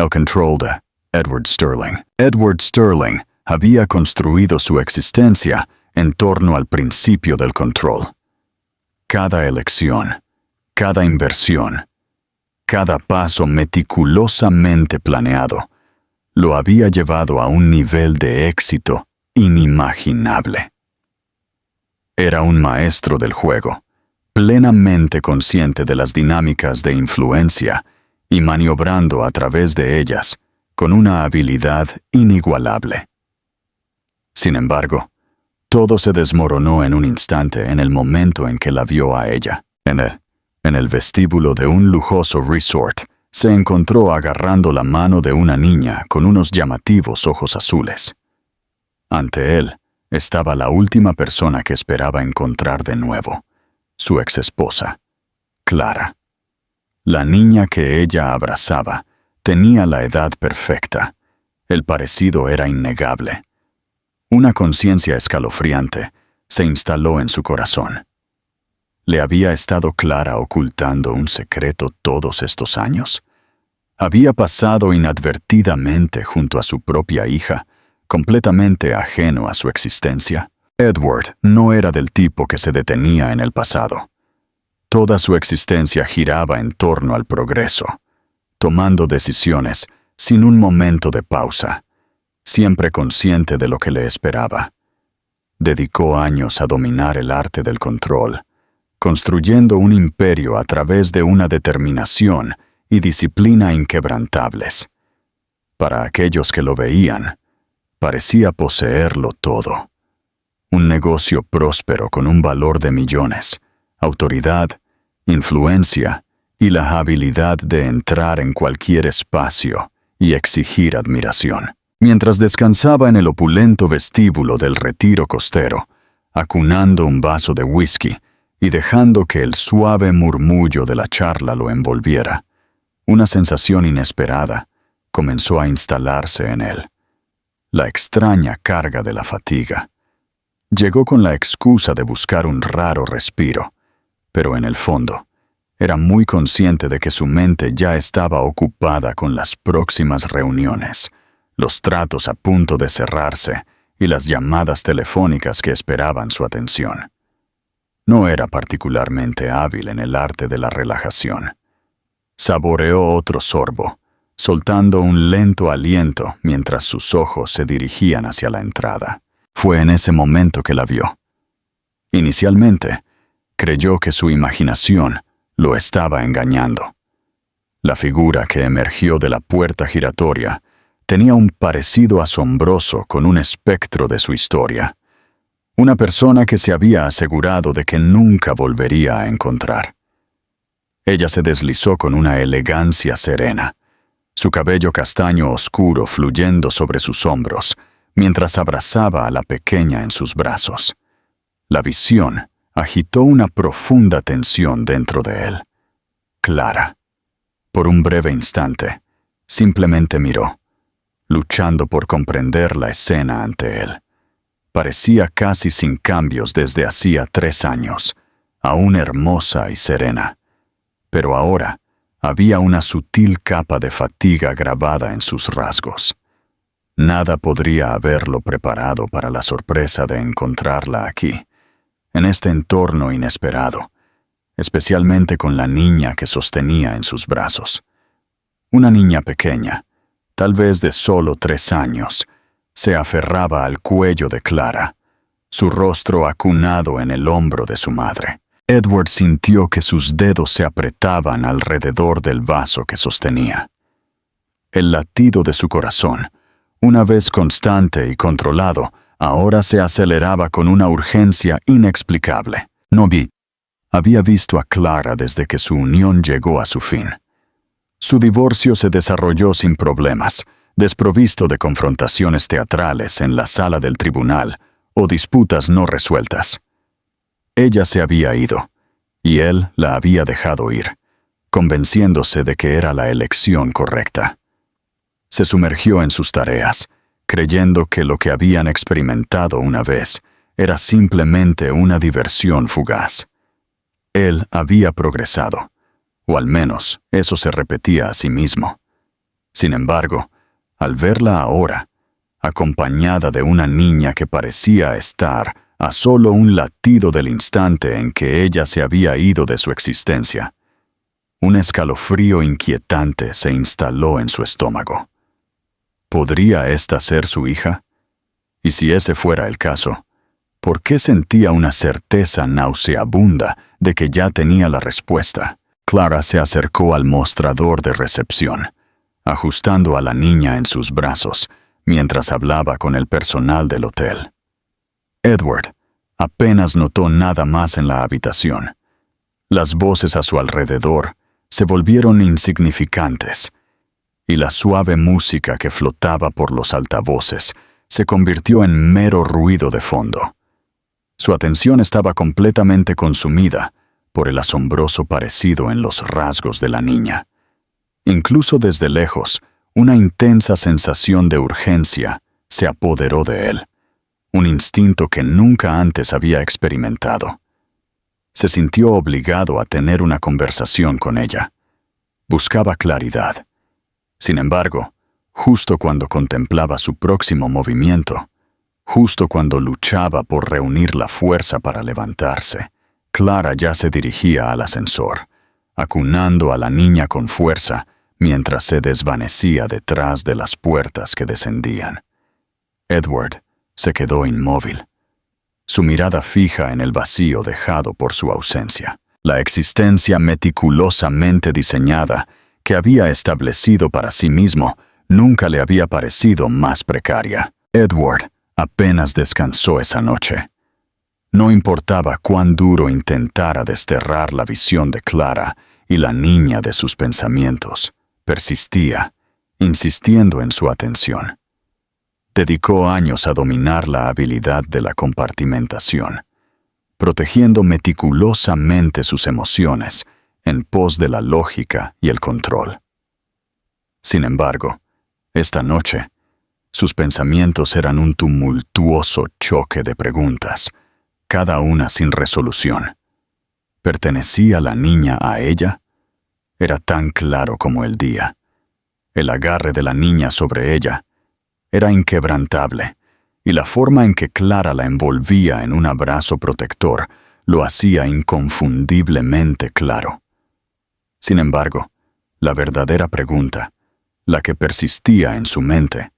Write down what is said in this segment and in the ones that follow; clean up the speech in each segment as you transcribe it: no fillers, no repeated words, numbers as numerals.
El control de Edward Sterling. Edward Sterling había construido su existencia en torno al principio del control. Cada elección, cada inversión, cada paso meticulosamente planeado, lo había llevado a un nivel de éxito inimaginable. Era un maestro del juego, plenamente consciente de las dinámicas de influencia y maniobrando a través de ellas con una habilidad inigualable. Sin embargo, todo se desmoronó en un instante en el momento en que la vio a ella. En el vestíbulo de un lujoso resort, se encontró agarrando la mano de una niña con unos llamativos ojos azules. Ante él estaba la última persona que esperaba encontrar de nuevo, su exesposa, Clara. La niña que ella abrazaba tenía la edad perfecta. El parecido era innegable. Una conciencia escalofriante se instaló en su corazón. ¿Le había estado Clara ocultando un secreto todos estos años? Había pasado inadvertidamente junto a su propia hija, completamente ajeno a su existencia. Edward no era del tipo que se detenía en el pasado. Toda su existencia giraba en torno al progreso, tomando decisiones sin un momento de pausa, siempre consciente de lo que le esperaba. Dedicó años a dominar el arte del control, construyendo un imperio a través de una determinación y disciplina inquebrantables. Para aquellos que lo veían, parecía poseerlo todo. Un negocio próspero con un valor de millones, autoridad, influencia y la habilidad de entrar en cualquier espacio y exigir admiración. Mientras descansaba en el opulento vestíbulo del retiro costero, acunando un vaso de whisky y dejando que el suave murmullo de la charla lo envolviera, una sensación inesperada comenzó a instalarse en él. La extraña carga de la fatiga. Llegó con la excusa de buscar un raro respiro, pero en el fondo, era muy consciente de que su mente ya estaba ocupada con las próximas reuniones, los tratos a punto de cerrarse y las llamadas telefónicas que esperaban su atención. No era particularmente hábil en el arte de la relajación. Saboreó otro sorbo, soltando un lento aliento mientras sus ojos se dirigían hacia la entrada. Fue en ese momento que la vio. Inicialmente, creyó que su imaginación lo estaba engañando. La figura que emergió de la puerta giratoria tenía un parecido asombroso con un espectro de su historia. Una persona que se había asegurado de que nunca volvería a encontrar. Ella se deslizó con una elegancia serena, su cabello castaño oscuro fluyendo sobre sus hombros, mientras abrazaba a la pequeña en sus brazos. La visión agitó una profunda tensión dentro de él. Clara. Por un breve instante, simplemente miró, luchando por comprender la escena ante él. Parecía casi sin cambios desde hacía 3 años, aún hermosa y serena. Pero ahora había una sutil capa de fatiga grabada en sus rasgos. Nada podría haberlo preparado para la sorpresa de encontrarla aquí, en este entorno inesperado, especialmente con la niña que sostenía en sus brazos. Una niña pequeña, tal vez de solo 3 años, se aferraba al cuello de Clara, su rostro acunado en el hombro de su madre. Edward sintió que sus dedos se apretaban alrededor del vaso que sostenía. El latido de su corazón, una vez constante y controlado, ahora se aceleraba con una urgencia inexplicable. Había visto a Clara desde que su unión llegó a su fin. Su divorcio se desarrolló sin problemas, desprovisto de confrontaciones teatrales en la sala del tribunal o disputas no resueltas. Ella se había ido, y él la había dejado ir, convenciéndose de que era la elección correcta. Se sumergió en sus tareas, creyendo que lo que habían experimentado una vez era simplemente una diversión fugaz. Él había progresado, o al menos eso se repetía a sí mismo. Sin embargo, al verla ahora, acompañada de una niña que parecía estar a solo un latido del instante en que ella se había ido de su existencia, un escalofrío inquietante se instaló en su estómago. ¿Podría esta ser su hija? Y si ese fuera el caso, ¿por qué sentía una certeza nauseabunda de que ya tenía la respuesta? Clara se acercó al mostrador de recepción, ajustando a la niña en sus brazos, mientras hablaba con el personal del hotel. Edward apenas notó nada más en la habitación. Las voces a su alrededor se volvieron insignificantes, y la suave música que flotaba por los altavoces se convirtió en mero ruido de fondo. Su atención estaba completamente consumida por el asombroso parecido en los rasgos de la niña. Incluso desde lejos, una intensa sensación de urgencia se apoderó de él, un instinto que nunca antes había experimentado. Se sintió obligado a tener una conversación con ella. Buscaba claridad. Sin embargo, justo cuando contemplaba su próximo movimiento, justo cuando luchaba por reunir la fuerza para levantarse, Clara ya se dirigía al ascensor, acunando a la niña con fuerza mientras se desvanecía detrás de las puertas que descendían. Edward se quedó inmóvil, su mirada fija en el vacío dejado por su ausencia. La existencia meticulosamente diseñada que había establecido para sí mismo nunca le había parecido más precaria. Edward apenas descansó esa noche. No importaba cuán duro intentara desterrar la visión de Clara y la niña de sus pensamientos, persistía, insistiendo en su atención. Dedicó años a dominar la habilidad de la compartimentación, protegiendo meticulosamente sus emociones en pos de la lógica y el control. Sin embargo, esta noche, sus pensamientos eran un tumultuoso choque de preguntas, cada una sin resolución. ¿Pertenecía la niña a ella? Era tan claro como el día. El agarre de la niña sobre ella era inquebrantable, y la forma en que Clara la envolvía en un abrazo protector lo hacía inconfundiblemente claro. Sin embargo, la verdadera pregunta, la que persistía en su mente,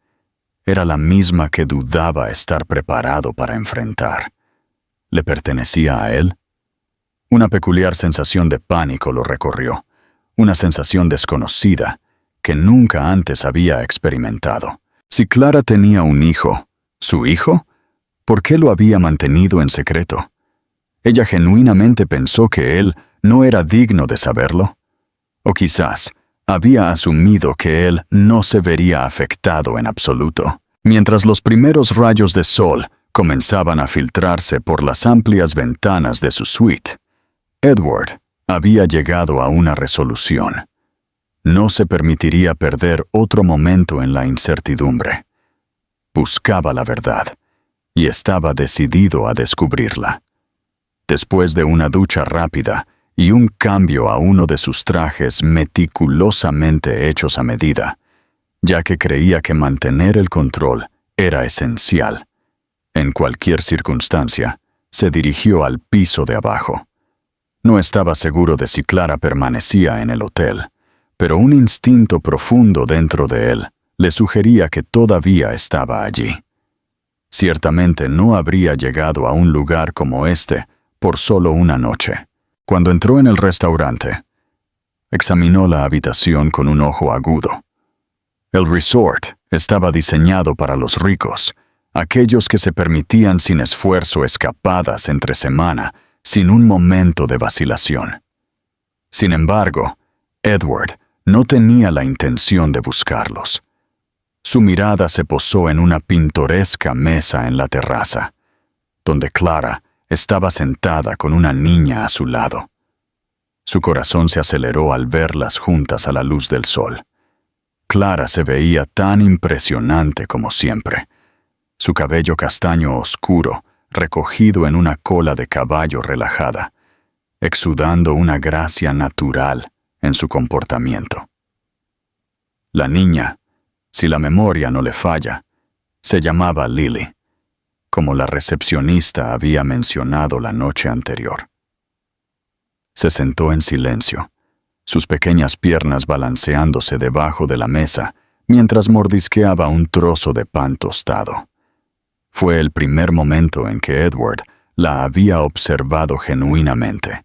era la misma que dudaba estar preparado para enfrentar. ¿Le pertenecía a él? Una peculiar sensación de pánico lo recorrió, una sensación desconocida que nunca antes había experimentado. Si Clara tenía un hijo, ¿su hijo? ¿Por qué lo había mantenido en secreto? ¿Ella genuinamente pensó que él no era digno de saberlo? O quizás había asumido que él no se vería afectado en absoluto. Mientras los primeros rayos de sol comenzaban a filtrarse por las amplias ventanas de su suite, Edward había llegado a una resolución. No se permitiría perder otro momento en la incertidumbre. Buscaba la verdad, y estaba decidido a descubrirla. Después de una ducha rápida y un cambio a uno de sus trajes meticulosamente hechos a medida, ya que creía que mantener el control era esencial, en cualquier circunstancia, se dirigió al piso de abajo. No estaba seguro de si Clara permanecía en el hotel, pero un instinto profundo dentro de él le sugería que todavía estaba allí. Ciertamente no habría llegado a un lugar como este por solo una noche. Cuando entró en el restaurante, examinó la habitación con un ojo agudo. El resort estaba diseñado para los ricos, aquellos que se permitían sin esfuerzo escapadas entre semana, sin un momento de vacilación. Sin embargo, Edward no tenía la intención de buscarlos. Su mirada se posó en una pintoresca mesa en la terraza, donde Clara estaba sentada con una niña a su lado. Su corazón se aceleró al verlas juntas a la luz del sol. Clara se veía tan impresionante como siempre. Su cabello castaño oscuro, recogido en una cola de caballo relajada, exudando una gracia natural en su comportamiento. La niña, si la memoria no le falla, se llamaba Lily, como la recepcionista había mencionado la noche anterior. Se sentó en silencio, sus pequeñas piernas balanceándose debajo de la mesa mientras mordisqueaba un trozo de pan tostado. Fue el primer momento en que Edward la había observado genuinamente,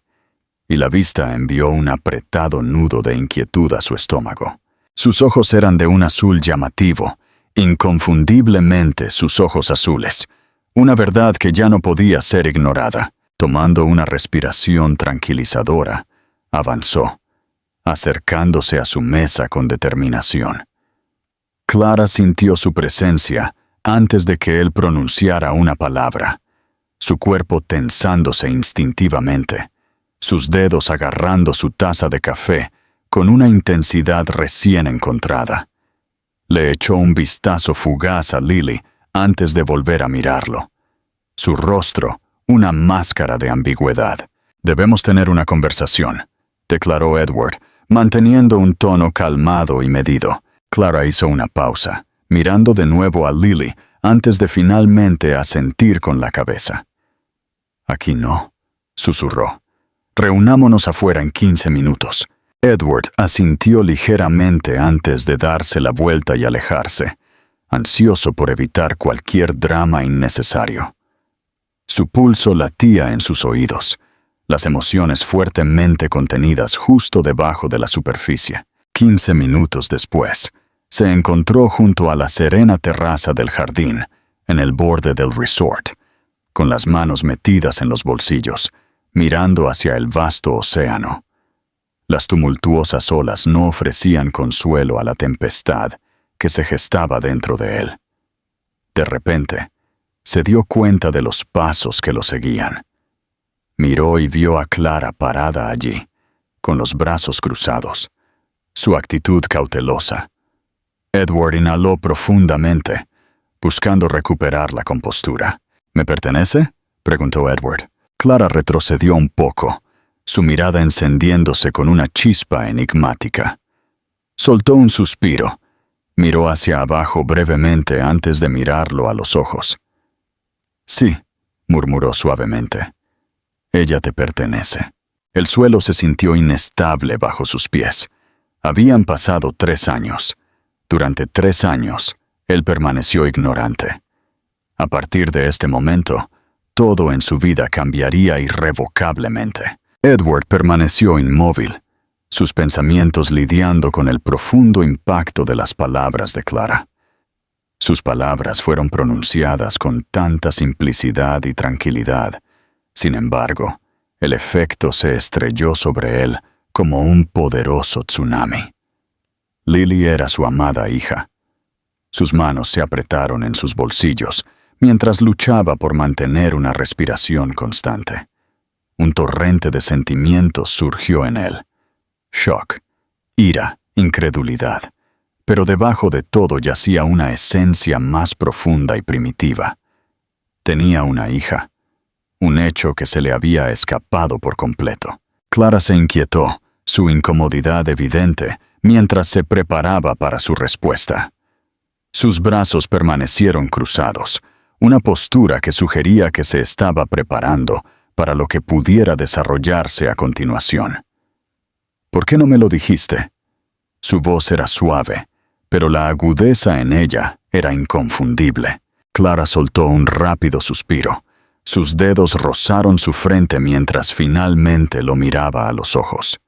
y la vista envió un apretado nudo de inquietud a su estómago. Sus ojos eran de un azul llamativo, inconfundiblemente sus ojos azules, una verdad que ya no podía ser ignorada. Tomando una respiración tranquilizadora, avanzó, acercándose a su mesa con determinación. Clara sintió su presencia antes de que él pronunciara una palabra, su cuerpo tensándose instintivamente, sus dedos agarrando su taza de café con una intensidad recién encontrada. Le echó un vistazo fugaz a Lily antes de volver a mirarlo. Su rostro, una máscara de ambigüedad. «Debemos tener una conversación», declaró Edward, manteniendo un tono calmado y medido. Clara hizo una pausa, mirando de nuevo a Lily antes de finalmente asentir con la cabeza. «Aquí no», susurró. «Reunámonos afuera en 15 minutos». Edward asintió ligeramente antes de darse la vuelta y alejarse, ansioso por evitar cualquier drama innecesario. Su pulso latía en sus oídos, las emociones fuertemente contenidas justo debajo de la superficie. 15 minutos después, se encontró junto a la serena terraza del jardín, en el borde del resort, con las manos metidas en los bolsillos, mirando hacia el vasto océano. Las tumultuosas olas no ofrecían consuelo a la tempestad que se gestaba dentro de él. De repente, se dio cuenta de los pasos que lo seguían. Miró y vio a Clara parada allí, con los brazos cruzados, su actitud cautelosa. Edward inhaló profundamente, buscando recuperar la compostura. «¿Me pertenece?», preguntó Edward. Clara retrocedió un poco, su mirada encendiéndose con una chispa enigmática. Soltó un suspiro, miró hacia abajo brevemente antes de mirarlo a los ojos. «Sí», murmuró suavemente. «Ella te pertenece». El suelo se sintió inestable bajo sus pies. Habían pasado 3 años. Durante 3 años, él permaneció ignorante. A partir de este momento, todo en su vida cambiaría irrevocablemente. Edward permaneció inmóvil, sus pensamientos lidiando con el profundo impacto de las palabras de Clara. Sus palabras fueron pronunciadas con tanta simplicidad y tranquilidad. Sin embargo, el efecto se estrelló sobre él como un poderoso tsunami. Lily era su amada hija. Sus manos se apretaron en sus bolsillos mientras luchaba por mantener una respiración constante. Un torrente de sentimientos surgió en él. Shock, ira, incredulidad. Pero debajo de todo yacía una esencia más profunda y primitiva. Tenía una hija, un hecho que se le había escapado por completo. Clara se inquietó, su incomodidad evidente, mientras se preparaba para su respuesta. Sus brazos permanecieron cruzados, una postura que sugería que se estaba preparando para lo que pudiera desarrollarse a continuación. «¿Por qué no me lo dijiste?». Su voz era suave, pero la agudeza en ella era inconfundible. Clara soltó un rápido suspiro. Sus dedos rozaron su frente mientras finalmente lo miraba a los ojos.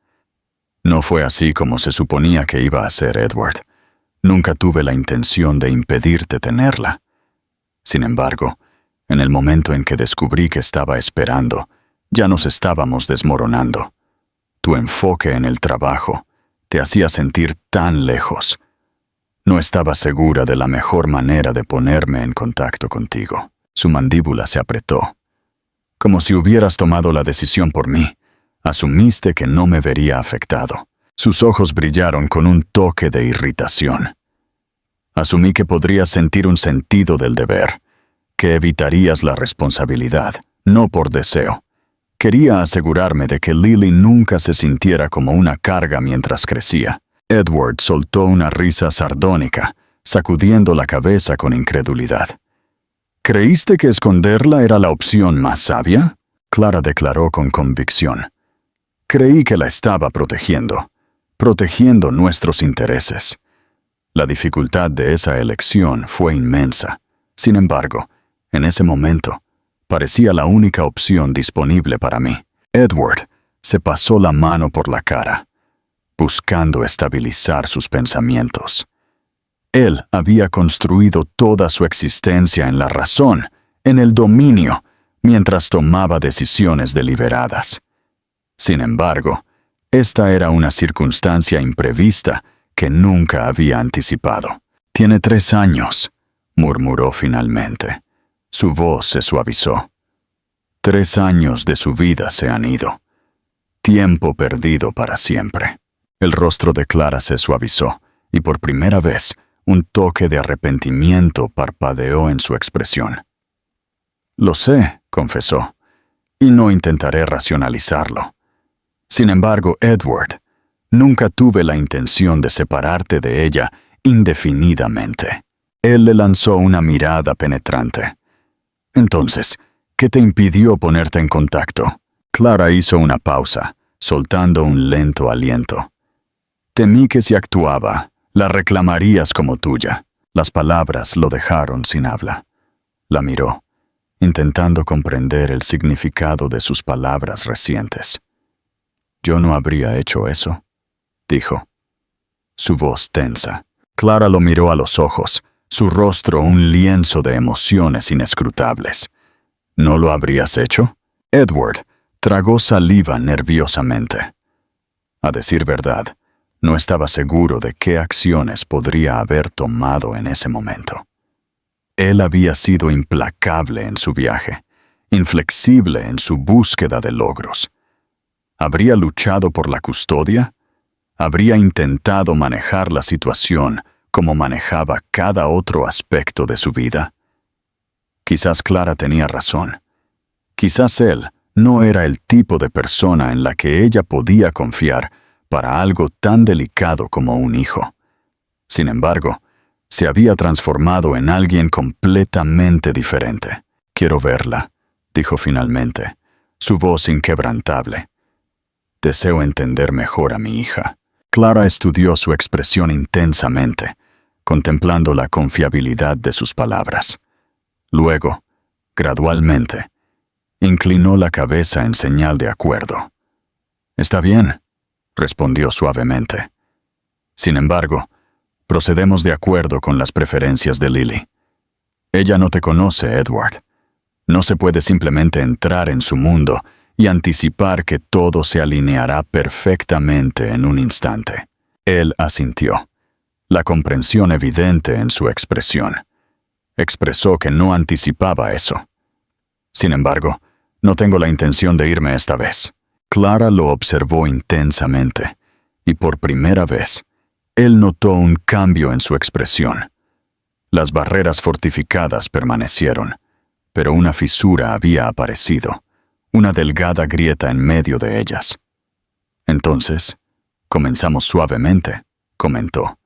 «No fue así como se suponía que iba a ser, Edward. Nunca tuve la intención de impedirte tenerla. Sin embargo, en el momento en que descubrí que estaba esperando, ya nos estábamos desmoronando. Tu enfoque en el trabajo te hacía sentir tan lejos. No estaba segura de la mejor manera de ponerme en contacto contigo». Su mandíbula se apretó. «Como si hubieras tomado la decisión por mí. Asumiste que no me vería afectado». Sus ojos brillaron con un toque de irritación. «Asumí que podrías sentir un sentido del deber, que evitarías la responsabilidad, no por deseo. Quería asegurarme de que Lily nunca se sintiera como una carga mientras crecía». Edward soltó una risa sardónica, sacudiendo la cabeza con incredulidad. ¿Creíste que esconderla era la opción más sabia? Clara declaró con convicción. Creí que la estaba protegiendo nuestros intereses. La dificultad de esa elección fue inmensa. Sin embargo, en ese momento, parecía la única opción disponible para mí. Edward se pasó la mano por la cara, buscando estabilizar sus pensamientos. Él había construido toda su existencia en la razón, en el dominio, mientras tomaba decisiones deliberadas. Sin embargo, esta era una circunstancia imprevista que nunca había anticipado. «Tiene 3 años», murmuró finalmente. Su voz se suavizó. 3 años de su vida se han ido. Tiempo perdido para siempre. El rostro de Clara se suavizó, y por primera vez, un toque de arrepentimiento parpadeó en su expresión. «Lo sé», confesó, «y no intentaré racionalizarlo. Sin embargo, Edward, nunca tuve la intención de separarte de ella indefinidamente». Él le lanzó una mirada penetrante. «Entonces, ¿qué te impidió ponerte en contacto?» Clara hizo una pausa, soltando un lento aliento. «Temí que si actuaba, la reclamarías como tuya». Las palabras lo dejaron sin habla. La miró, intentando comprender el significado de sus palabras recientes. «Yo no habría hecho eso», dijo. Su voz tensa. Clara lo miró a los ojos, su rostro un lienzo de emociones inescrutables. «¿No lo habrías hecho?» Edward tragó saliva nerviosamente. A decir verdad, no estaba seguro de qué acciones podría haber tomado en ese momento. Él había sido implacable en su viaje, inflexible en su búsqueda de logros. ¿Habría luchado por la custodia? ¿Habría intentado manejar la situación como manejaba cada otro aspecto de su vida? Quizás Clara tenía razón. Quizás él no era el tipo de persona en la que ella podía confiar para algo tan delicado como un hijo. Sin embargo, se había transformado en alguien completamente diferente. «Quiero verla», dijo finalmente, su voz inquebrantable. «Deseo entender mejor a mi hija». Clara estudió su expresión intensamente, contemplando la confiabilidad de sus palabras. Luego, gradualmente, inclinó la cabeza en señal de acuerdo. «Está bien», respondió suavemente. «Sin embargo, procedemos de acuerdo con las preferencias de Lily. Ella no te conoce, Edward. No se puede simplemente entrar en su mundo y anticipar que todo se alineará perfectamente en un instante». Él asintió, la comprensión evidente en su expresión. Expresó que no anticipaba eso. «Sin embargo, no tengo la intención de irme esta vez». Clara lo observó intensamente, y por primera vez, él notó un cambio en su expresión. Las barreras fortificadas permanecieron, pero una fisura había aparecido, una delgada grieta en medio de ellas. «Entonces, comenzamos suavemente», comentó.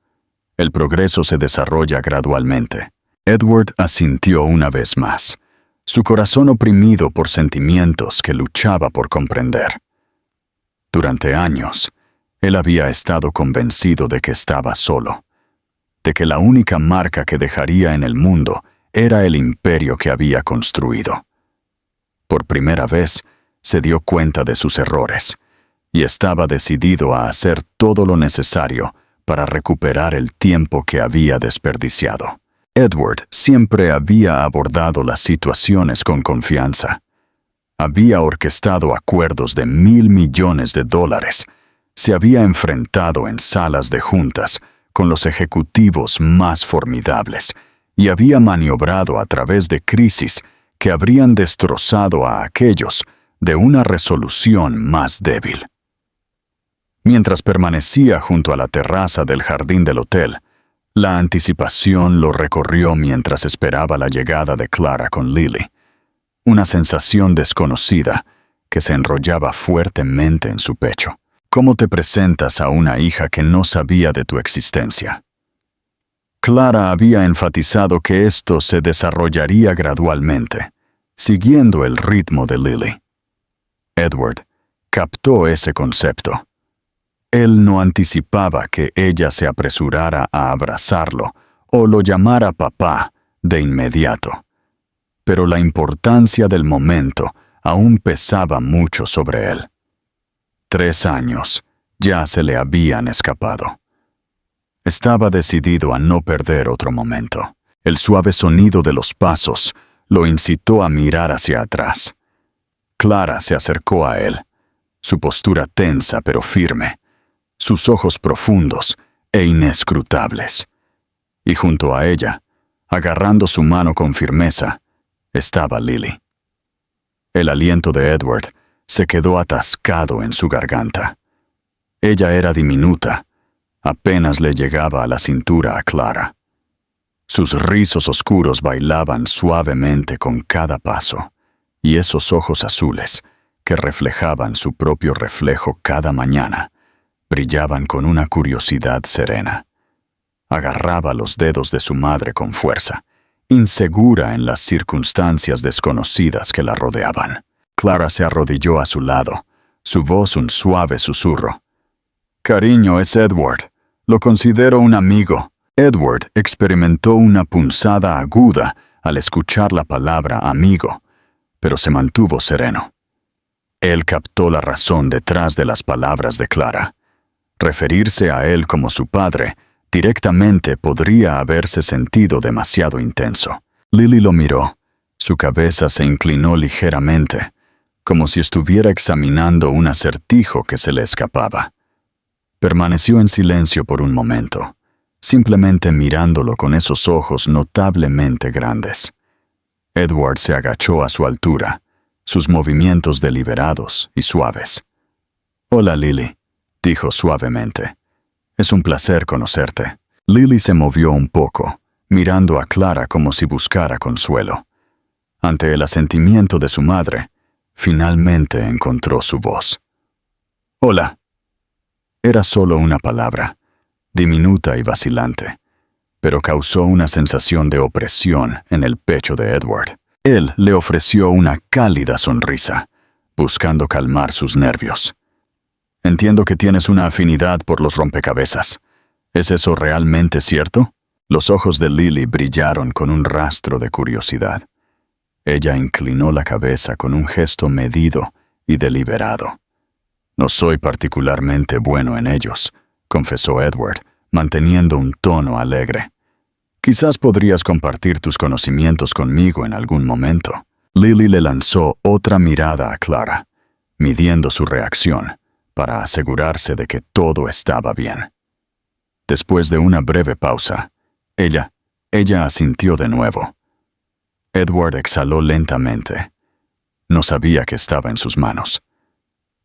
«El progreso se desarrolla gradualmente». Edward asintió una vez más, su corazón oprimido por sentimientos que luchaba por comprender. Durante años, él había estado convencido de que estaba solo, de que la única marca que dejaría en el mundo era el imperio que había construido. Por primera vez, se dio cuenta de sus errores, y estaba decidido a hacer todo lo necesario para recuperar el tiempo que había desperdiciado. Edward siempre había abordado las situaciones con confianza. Había orquestado acuerdos de $1,000 millones. Se había enfrentado en salas de juntas con los ejecutivos más formidables y había maniobrado a través de crisis que habrían destrozado a aquellos de una resolución más débil. Mientras permanecía junto a la terraza del jardín del hotel, la anticipación lo recorrió mientras esperaba la llegada de Clara con Lily. Una sensación desconocida que se enrollaba fuertemente en su pecho. ¿Cómo te presentas a una hija que no sabía de tu existencia? Clara había enfatizado que esto se desarrollaría gradualmente, siguiendo el ritmo de Lily. Edward captó ese concepto. Él no anticipaba que ella se apresurara a abrazarlo o lo llamara papá de inmediato. Pero la importancia del momento aún pesaba mucho sobre él. 3 años ya se le habían escapado. Estaba decidido a no perder otro momento. El suave sonido de los pasos lo incitó a mirar hacia atrás. Clara se acercó a él, su postura tensa pero firme, sus ojos profundos e inescrutables. Y junto a ella, agarrando su mano con firmeza, estaba Lily. El aliento de Edward se quedó atascado en su garganta. Ella era diminuta, apenas le llegaba a la cintura a Clara. Sus rizos oscuros bailaban suavemente con cada paso, y esos ojos azules, que reflejaban su propio reflejo cada mañana, brillaban con una curiosidad serena. Agarraba los dedos de su madre con fuerza, insegura en las circunstancias desconocidas que la rodeaban. Clara se arrodilló a su lado, su voz un suave susurro. «Cariño, es Edward. Lo considero un amigo». Edward experimentó una punzada aguda al escuchar la palabra amigo, pero se mantuvo sereno. Él captó la razón detrás de las palabras de Clara. Referirse a él como su padre directamente podría haberse sentido demasiado intenso. Lily lo miró. Su cabeza se inclinó ligeramente, como si estuviera examinando un acertijo que se le escapaba. Permaneció en silencio por un momento, simplemente mirándolo con esos ojos notablemente grandes. Edward se agachó a su altura, sus movimientos deliberados y suaves. «Hola, Lily», dijo suavemente. «Es un placer conocerte». Lily se movió un poco, mirando a Clara como si buscara consuelo. Ante el asentimiento de su madre, finalmente encontró su voz. «Hola». Era solo una palabra, diminuta y vacilante, pero causó una sensación de opresión en el pecho de Edward. Él le ofreció una cálida sonrisa, buscando calmar sus nervios. «Entiendo que tienes una afinidad por los rompecabezas. ¿Es eso realmente cierto?» Los ojos de Lily brillaron con un rastro de curiosidad. Ella inclinó la cabeza con un gesto medido y deliberado. «No soy particularmente bueno en ellos», confesó Edward, manteniendo un tono alegre. «Quizás podrías compartir tus conocimientos conmigo en algún momento». Lily le lanzó otra mirada a Clara, midiendo su reacción, para asegurarse de que todo estaba bien. Después de una breve pausa, ella asintió de nuevo. Edward exhaló lentamente. No sabía que estaba en sus manos.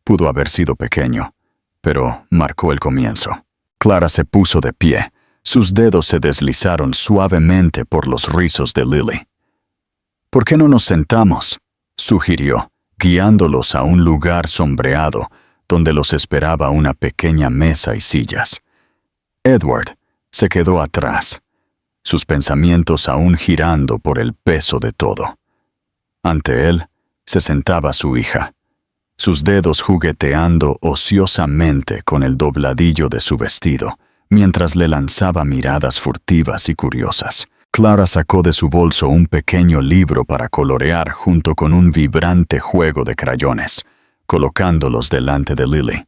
Pudo haber sido pequeño, pero marcó el comienzo. Clara se puso de pie. Sus dedos se deslizaron suavemente por los rizos de Lily. «¿Por qué no nos sentamos?», sugirió, guiándolos a un lugar sombreado donde los esperaba una pequeña mesa y sillas. Edward se quedó atrás, sus pensamientos aún girando por el peso de todo. Ante él se sentaba su hija, sus dedos jugueteando ociosamente con el dobladillo de su vestido, mientras le lanzaba miradas furtivas y curiosas. Clara sacó de su bolso un pequeño libro para colorear junto con un vibrante juego de crayones, colocándolos delante de Lily.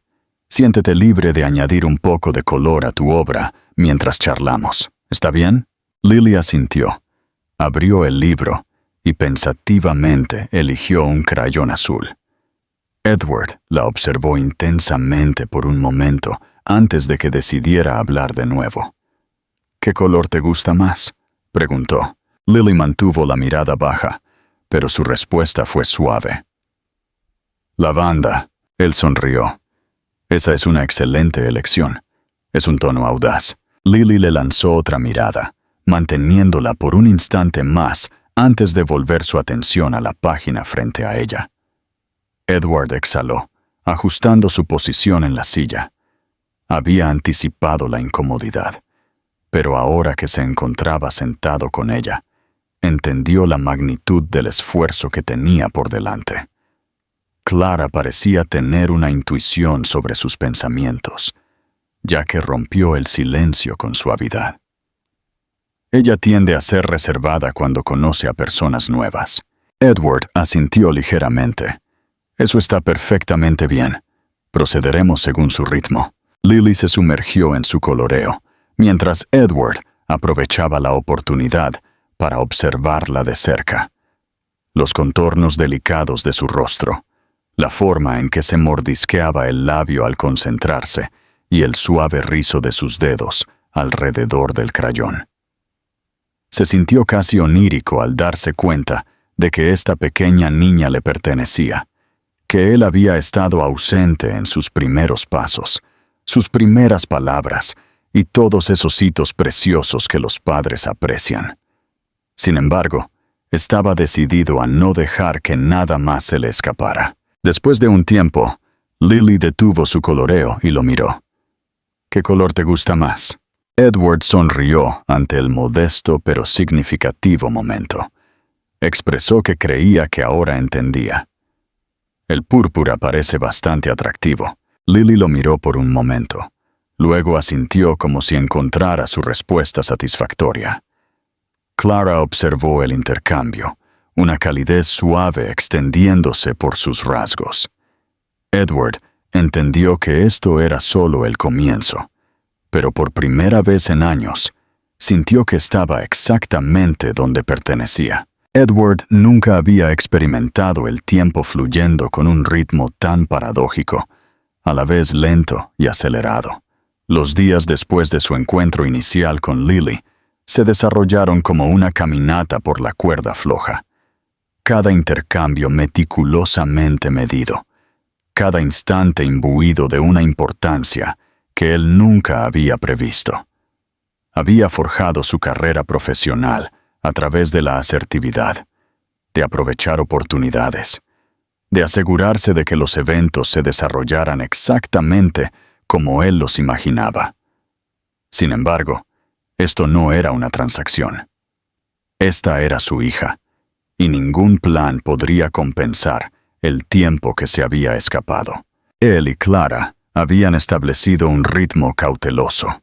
«Siéntete libre de añadir un poco de color a tu obra mientras charlamos. ¿Está bien?» Lily asintió, abrió el libro y pensativamente eligió un crayón azul. Edward la observó intensamente por un momento antes de que decidiera hablar de nuevo. «¿Qué color te gusta más?», preguntó. Lily mantuvo la mirada baja, pero su respuesta fue suave. «Lavanda», él sonrió. «Esa es una excelente elección. Es un tono audaz». Lily le lanzó otra mirada, manteniéndola por un instante más antes de volver su atención a la página frente a ella. Edward exhaló, ajustando su posición en la silla. Había anticipado la incomodidad, pero ahora que se encontraba sentado con ella, entendió la magnitud del esfuerzo que tenía por delante. Clara parecía tener una intuición sobre sus pensamientos, ya que rompió el silencio con suavidad. Ella tiende a ser reservada cuando conoce a personas nuevas. Edward asintió ligeramente. Eso está perfectamente bien. Procederemos según su ritmo. Lily se sumergió en su coloreo, mientras Edward aprovechaba la oportunidad para observarla de cerca. Los contornos delicados de su rostro, la forma en que se mordisqueaba el labio al concentrarse y el suave rizo de sus dedos alrededor del crayón. Se sintió casi onírico al darse cuenta de que esta pequeña niña le pertenecía, que él había estado ausente en sus primeros pasos, sus primeras palabras y todos esos hitos preciosos que los padres aprecian. Sin embargo, estaba decidido a no dejar que nada más se le escapara. Después de un tiempo, Lily detuvo su coloreo y lo miró. ¿Qué color te gusta más? Edward sonrió ante el modesto pero significativo momento. Expresó que creía que ahora entendía. El púrpura parece bastante atractivo. Lily lo miró por un momento. Luego asintió como si encontrara su respuesta satisfactoria. Clara observó el intercambio, una calidez suave extendiéndose por sus rasgos. Edward entendió que esto era solo el comienzo, pero por primera vez en años, sintió que estaba exactamente donde pertenecía. Edward nunca había experimentado el tiempo fluyendo con un ritmo tan paradójico, a la vez lento y acelerado. Los días después de su encuentro inicial con Lily se desarrollaron como una caminata por la cuerda floja. Cada intercambio meticulosamente medido, cada instante imbuido de una importancia que él nunca había previsto. Había forjado su carrera profesional a través de la asertividad, de aprovechar oportunidades, de asegurarse de que los eventos se desarrollaran exactamente como él los imaginaba. Sin embargo, esto no era una transacción. Esta era su hija, y ningún plan podría compensar el tiempo que se había escapado. Él y Clara habían establecido un ritmo cauteloso.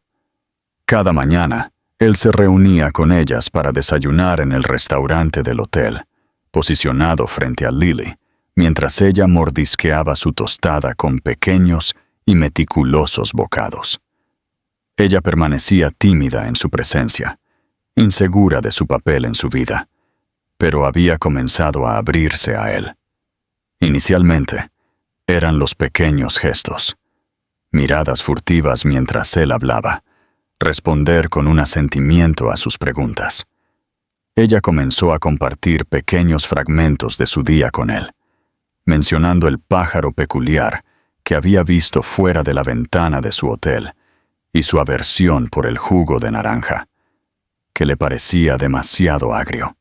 Cada mañana, él se reunía con ellas para desayunar en el restaurante del hotel, posicionado frente a Lily, mientras ella mordisqueaba su tostada con pequeños y meticulosos bocados. Ella permanecía tímida en su presencia, insegura de su papel en su vida, pero había comenzado a abrirse a él. Inicialmente, eran los pequeños gestos, miradas furtivas mientras él hablaba, responder con un asentimiento a sus preguntas. Ella comenzó a compartir pequeños fragmentos de su día con él, mencionando el pájaro peculiar que había visto fuera de la ventana de su hotel y su aversión por el jugo de naranja, que le parecía demasiado agrio.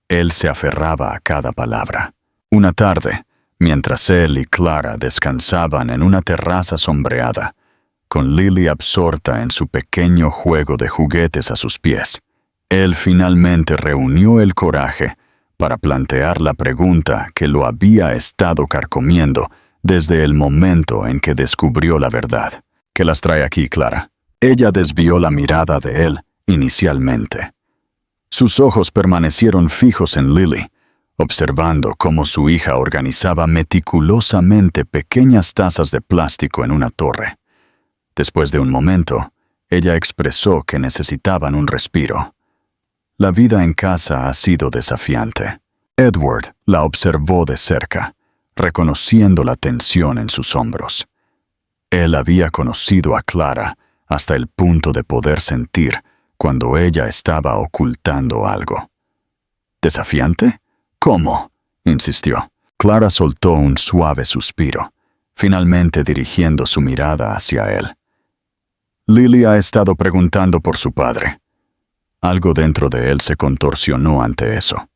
Él se aferraba a cada palabra. Una tarde, mientras él y Clara descansaban en una terraza sombreada, con Lily absorta en su pequeño juego de juguetes a sus pies, él finalmente reunió el coraje para plantear la pregunta que lo había estado carcomiendo desde el momento en que descubrió la verdad. ¿Qué las trae aquí, Clara? Ella desvió la mirada de él inicialmente. Sus ojos permanecieron fijos en Lily, observando cómo su hija organizaba meticulosamente pequeñas tazas de plástico en una torre. Después de un momento, ella expresó que necesitaban un respiro. La vida en casa ha sido desafiante. Edward la observó de cerca, reconociendo la tensión en sus hombros. Él había conocido a Clara hasta el punto de poder sentir cuando ella estaba ocultando algo. ¿Desafiante? ¿Cómo?, insistió. Clara soltó un suave suspiro, finalmente dirigiendo su mirada hacia él. Lily ha estado preguntando por su padre. Algo dentro de él se contorsionó ante eso.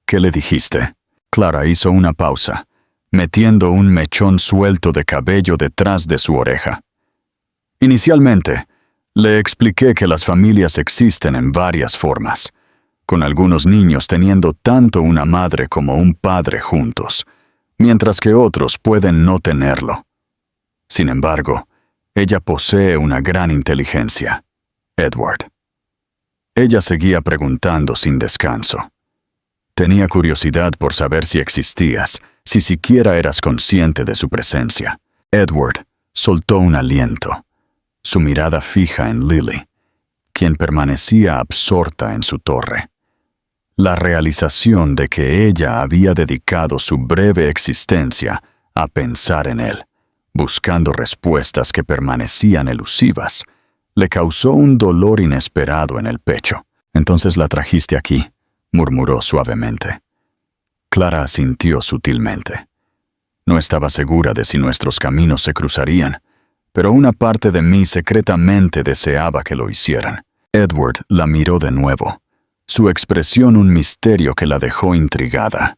¿Qué le dijiste? Clara hizo una pausa, metiendo un mechón suelto de cabello detrás de su oreja. Inicialmente, le expliqué que las familias existen en varias formas, con algunos niños teniendo tanto una madre como un padre juntos, mientras que otros pueden no tenerlo. Sin embargo, ella posee una gran inteligencia, Edward. Ella seguía preguntando sin descanso. Tenía curiosidad por saber si existías, si siquiera eras consciente de su presencia. Edward soltó un aliento, su mirada fija en Lily, quien permanecía absorta en su torre. La realización de que ella había dedicado su breve existencia a pensar en él, buscando respuestas que permanecían elusivas, le causó un dolor inesperado en el pecho. «Entonces la trajiste aquí», murmuró suavemente. Clara asintió sutilmente. No estaba segura de si nuestros caminos se cruzarían, pero una parte de mí secretamente deseaba que lo hicieran. Edward la miró de nuevo, su expresión un misterio que la dejó intrigada.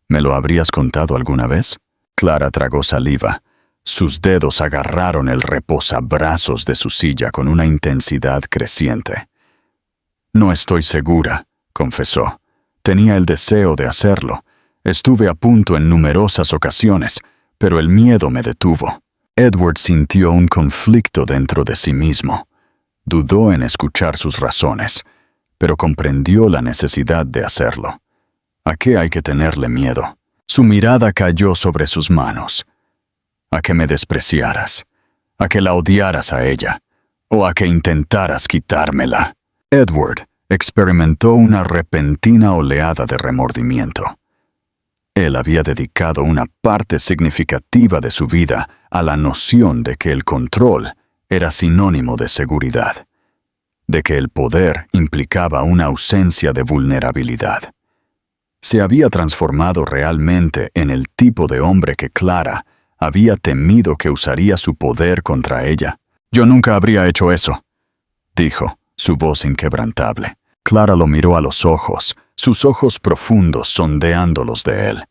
«¿Me lo habrías contado alguna vez?» Clara tragó saliva. Sus dedos agarraron el reposabrazos de su silla con una intensidad creciente. «No estoy segura», confesó. «Tenía el deseo de hacerlo. Estuve a punto en numerosas ocasiones, pero el miedo me detuvo». Edward sintió un conflicto dentro de sí mismo. Dudó en escuchar sus razones, pero comprendió la necesidad de hacerlo. ¿A qué hay que tenerle miedo? Su mirada cayó sobre sus manos. ¿A que me despreciaras? ¿A que la odiaras a ella? ¿O a que intentaras quitármela? Edward experimentó una repentina oleada de remordimiento. Él había dedicado una parte significativa de su vida a la noción de que el control era sinónimo de seguridad, de que el poder implicaba una ausencia de vulnerabilidad. Se había transformado realmente en el tipo de hombre que Clara había temido que usaría su poder contra ella. «Yo nunca habría hecho eso», dijo, su voz inquebrantable. Clara lo miró a los ojos, sus ojos profundos sondeando los de él.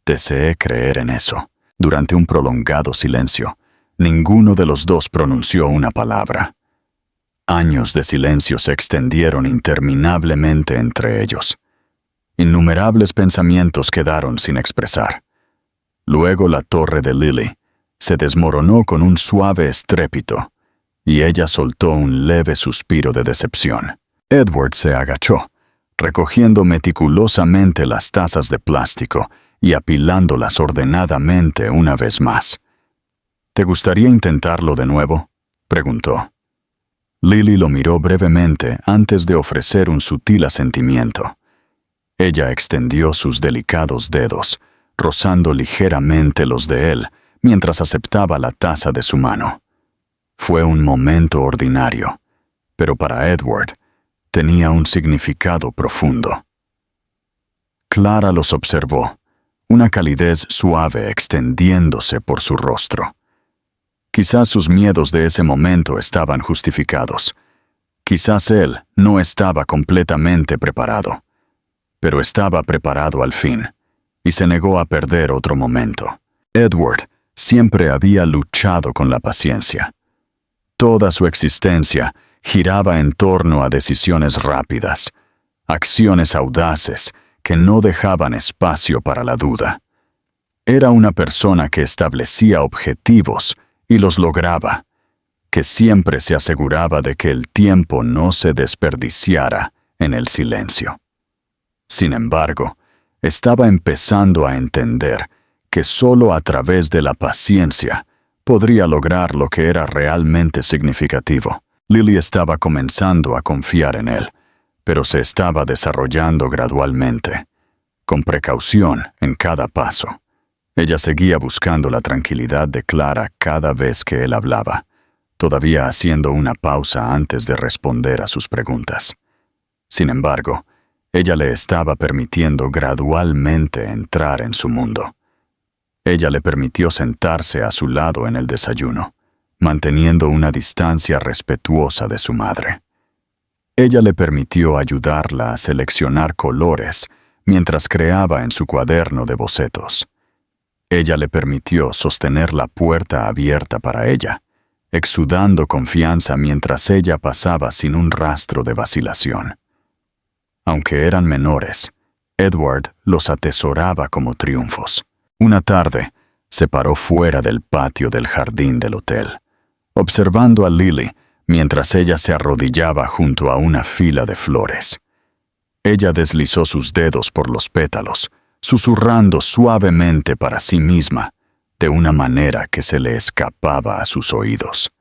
Deseé creer en eso. Durante un prolongado silencio, ninguno de los dos pronunció una palabra. Años de silencio se extendieron interminablemente entre ellos. Innumerables pensamientos quedaron sin expresar. Luego la torre de Lily se desmoronó con un suave estrépito, y ella soltó un leve suspiro de decepción. Edward se agachó, recogiendo meticulosamente las tazas de plástico y apilándolas ordenadamente una vez más. «¿Te gustaría intentarlo de nuevo?», preguntó. Lily lo miró brevemente antes de ofrecer un sutil asentimiento. Ella extendió sus delicados dedos, rozando ligeramente los de él, mientras aceptaba la taza de su mano. Fue un momento ordinario, pero para Edward tenía un significado profundo. Clara los observó, una calidez suave extendiéndose por su rostro. Quizás sus miedos de ese momento estaban justificados. Quizás él no estaba completamente preparado, pero estaba preparado al fin, y se negó a perder otro momento. Edward siempre había luchado con la paciencia. Toda su existencia giraba en torno a decisiones rápidas, acciones audaces que no dejaban espacio para la duda. Era una persona que establecía objetivos y los lograba, que siempre se aseguraba de que el tiempo no se desperdiciara en el silencio. Sin embargo, estaba empezando a entender que solo a través de la paciencia podría lograr lo que era realmente significativo. Lily estaba comenzando a confiar en él, pero se estaba desarrollando gradualmente, con precaución en cada paso. Ella seguía buscando la tranquilidad de Clara cada vez que él hablaba, todavía haciendo una pausa antes de responder a sus preguntas. Sin embargo, ella le estaba permitiendo gradualmente entrar en su mundo. Ella le permitió sentarse a su lado en el desayuno, manteniendo una distancia respetuosa de su madre. Ella le permitió ayudarla a seleccionar colores mientras creaba en su cuaderno de bocetos. Ella le permitió sostener la puerta abierta para ella, exudando confianza mientras ella pasaba sin un rastro de vacilación. Aunque eran menores, Edward los atesoraba como triunfos. Una tarde, se paró fuera del patio del jardín del hotel, observando a Lily mientras ella se arrodillaba junto a una fila de flores. Ella deslizó sus dedos por los pétalos, susurrando suavemente para sí misma, de una manera que se le escapaba a sus oídos.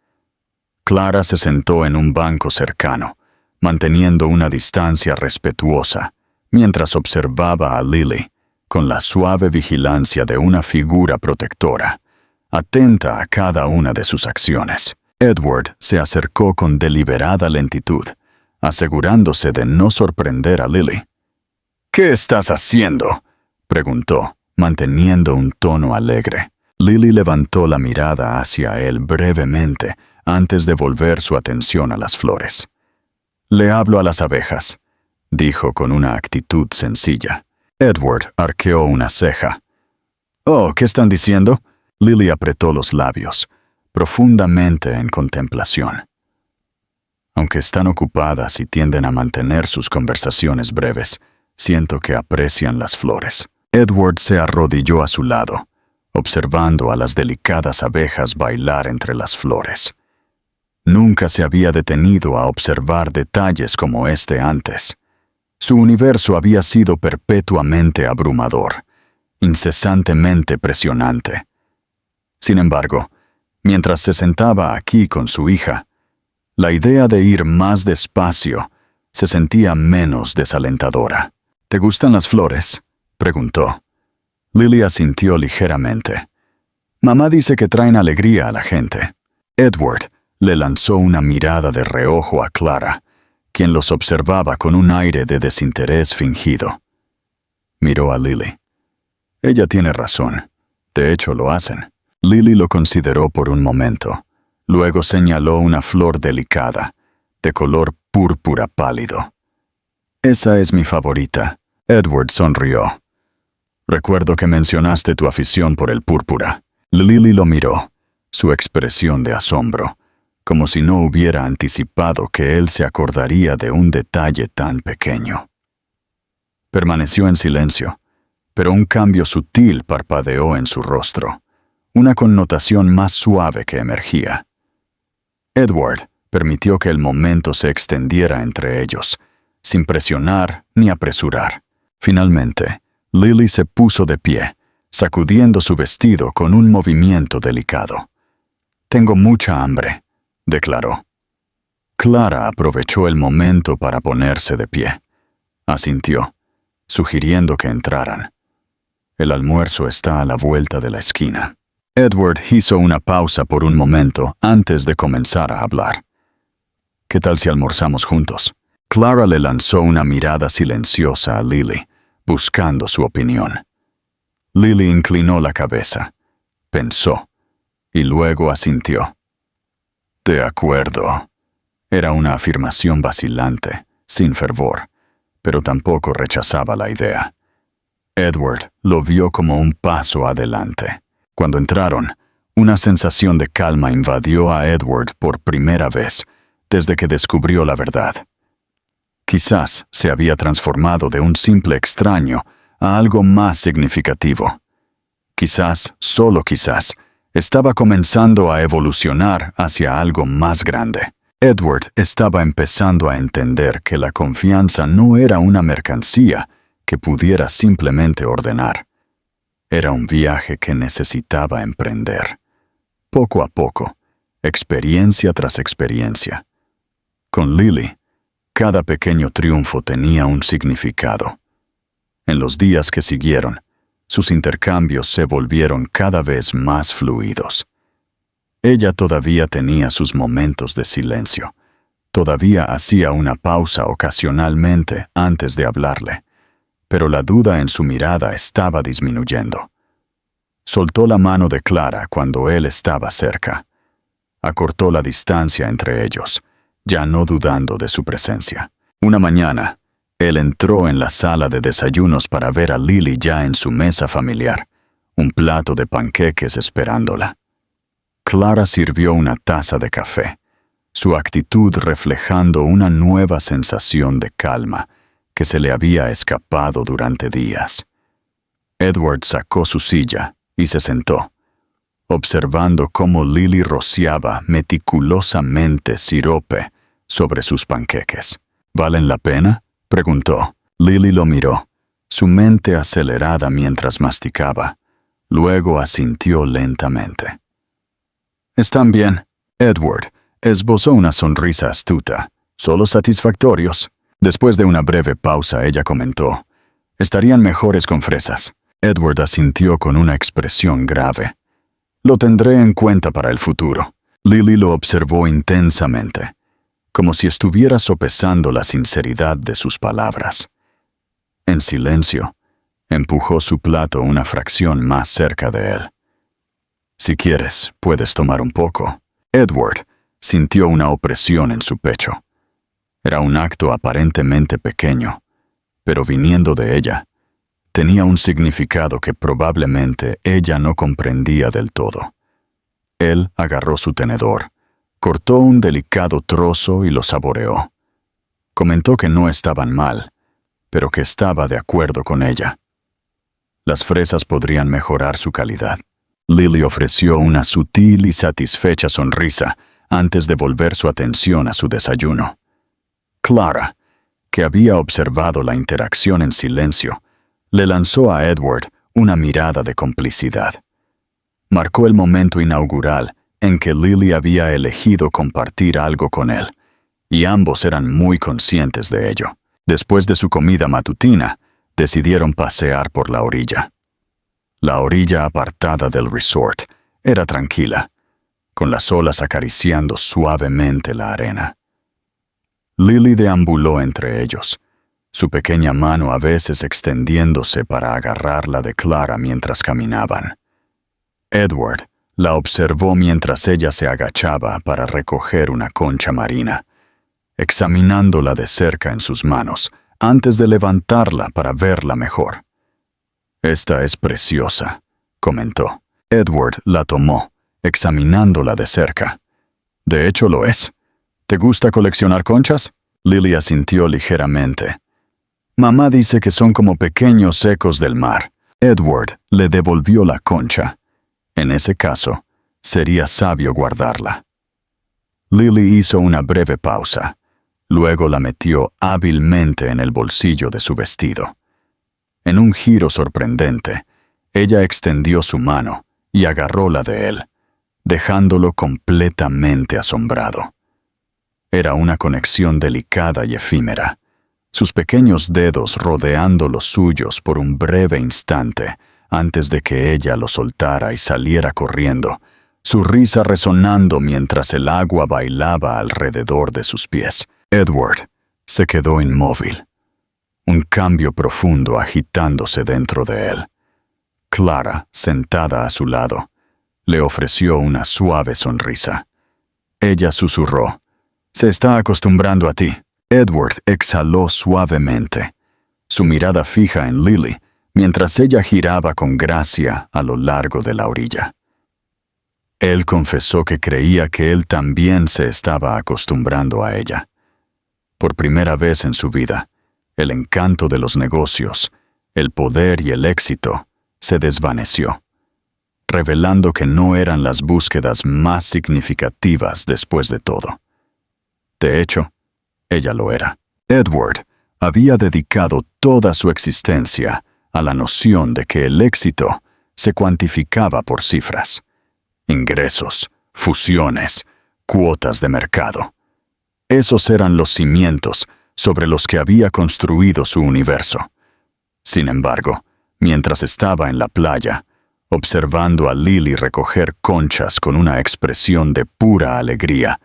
Clara se sentó en un banco cercano, manteniendo una distancia respetuosa, mientras observaba a Lily, con la suave vigilancia de una figura protectora, atenta a cada una de sus acciones. Edward se acercó con deliberada lentitud, asegurándose de no sorprender a Lily. «¿Qué estás haciendo?», preguntó, manteniendo un tono alegre. Lily levantó la mirada hacia él brevemente antes de volver su atención a las flores. «Le hablo a las abejas», dijo con una actitud sencilla. Edward arqueó una ceja. «Oh, ¿qué están diciendo?». Lily apretó los labios, profundamente en contemplación. Aunque están ocupadas y tienden a mantener sus conversaciones breves, siento que aprecian las flores. Edward se arrodilló a su lado, observando a las delicadas abejas bailar entre las flores. Nunca se había detenido a observar detalles como este antes. Su universo había sido perpetuamente abrumador, incesantemente presionante. Sin embargo, mientras se sentaba aquí con su hija, la idea de ir más despacio se sentía menos desalentadora. «¿Te gustan las flores?», preguntó. Lily asintió ligeramente. «Mamá dice que traen alegría a la gente». Edward le lanzó una mirada de reojo a Clara, quien los observaba con un aire de desinterés fingido. Miró a Lily. «Ella tiene razón. De hecho, lo hacen». Lily lo consideró por un momento. Luego señaló una flor delicada, de color púrpura pálido. «Esa es mi favorita». Edward sonrió. «Recuerdo que mencionaste tu afición por el púrpura». Lily lo miró, su expresión de asombro, como si no hubiera anticipado que él se acordaría de un detalle tan pequeño. Permaneció en silencio, pero un cambio sutil parpadeó en su rostro, una connotación más suave que emergía. Edward permitió que el momento se extendiera entre ellos, sin presionar ni apresurar. Finalmente, Lily se puso de pie, sacudiendo su vestido con un movimiento delicado. «Tengo mucha hambre», declaró. Clara aprovechó el momento para ponerse de pie. Asintió, sugiriendo que entraran. «El almuerzo está a la vuelta de la esquina». Edward hizo una pausa por un momento antes de comenzar a hablar. «¿Qué tal si almorzamos juntos?». Clara le lanzó una mirada silenciosa a Lily, buscando su opinión. Lily inclinó la cabeza, pensó, y luego asintió. «De acuerdo». Era una afirmación vacilante, sin fervor, pero tampoco rechazaba la idea. Edward lo vio como un paso adelante. Cuando entraron, una sensación de calma invadió a Edward por primera vez desde que descubrió la verdad. Quizás se había transformado de un simple extraño a algo más significativo. Quizás, solo quizás, estaba comenzando a evolucionar hacia algo más grande. Edward estaba empezando a entender que la confianza no era una mercancía que pudiera simplemente ordenar. Era un viaje que necesitaba emprender, poco a poco, experiencia tras experiencia. Con Lily, cada pequeño triunfo tenía un significado. En los días que siguieron, sus intercambios se volvieron cada vez más fluidos. Ella todavía tenía sus momentos de silencio. Todavía hacía una pausa ocasionalmente antes de hablarle, pero la duda en su mirada estaba disminuyendo. Soltó la mano de Clara cuando él estaba cerca. Acortó la distancia entre ellos, ya no dudando de su presencia. Una mañana, él entró en la sala de desayunos para ver a Lily ya en su mesa familiar, un plato de panqueques esperándola. Clara sirvió una taza de café, su actitud reflejando una nueva sensación de calma que se le había escapado durante días. Edward sacó su silla y se sentó, observando cómo Lily rociaba meticulosamente sirope sobre sus panqueques. ¿Valen la pena?, preguntó. Lily lo miró, su mente acelerada mientras masticaba. Luego asintió lentamente. «Están bien». Edward esbozó una sonrisa astuta. «Solo satisfactorios». Después de una breve pausa, ella comentó: «Estarían mejores con fresas». Edward asintió con una expresión grave. «Lo tendré en cuenta para el futuro». Lily lo observó intensamente, como si estuviera sopesando la sinceridad de sus palabras. En silencio, empujó su plato una fracción más cerca de él. «Si quieres, puedes tomar un poco». Edward sintió una opresión en su pecho. Era un acto aparentemente pequeño, pero viniendo de ella, tenía un significado que probablemente ella no comprendía del todo. Él agarró su tenedor, cortó un delicado trozo y lo saboreó. Comentó que no estaban mal, pero que estaba de acuerdo con ella. Las fresas podrían mejorar su calidad. Lily ofreció una sutil y satisfecha sonrisa antes de volver su atención a su desayuno. Clara, que había observado la interacción en silencio, le lanzó a Edward una mirada de complicidad. Marcó el momento inaugural en que Lily había elegido compartir algo con él, y ambos eran muy conscientes de ello. Después de su comida matutina, decidieron pasear por la orilla. La orilla apartada del resort era tranquila, con las olas acariciando suavemente la arena. Lily deambuló entre ellos, su pequeña mano a veces extendiéndose para agarrarla de Clara mientras caminaban. Edward la observó mientras ella se agachaba para recoger una concha marina, examinándola de cerca en sus manos antes de levantarla para verla mejor. «Esta es preciosa», comentó. Edward la tomó, examinándola de cerca. «De hecho lo es. ¿Te gusta coleccionar conchas?» Lily asintió ligeramente. «Mamá dice que son como pequeños ecos del mar». Edward le devolvió la concha. En ese caso, sería sabio guardarla. Lily hizo una breve pausa. Luego la metió hábilmente en el bolsillo de su vestido. En un giro sorprendente, ella extendió su mano y agarró la de él, dejándolo completamente asombrado. Era una conexión delicada y efímera, sus pequeños dedos rodeando los suyos por un breve instante antes de que ella lo soltara y saliera corriendo, su risa resonando mientras el agua bailaba alrededor de sus pies. Edward se quedó inmóvil, un cambio profundo agitándose dentro de él. Clara, sentada a su lado, le ofreció una suave sonrisa. Ella susurró: «Se está acostumbrando a ti». Edward exhaló suavemente, su mirada fija en Lily, mientras ella giraba con gracia a lo largo de la orilla. Él confesó que creía que él también se estaba acostumbrando a ella. Por primera vez en su vida, el encanto de los negocios, el poder y el éxito se desvaneció, revelando que no eran las búsquedas más significativas después de todo. De hecho, ella lo era. Edward había dedicado toda su existencia a la noción de que el éxito se cuantificaba por cifras: ingresos, fusiones, cuotas de mercado. Esos eran los cimientos sobre los que había construido su universo. Sin embargo, mientras estaba en la playa, observando a Lily recoger conchas con una expresión de pura alegría,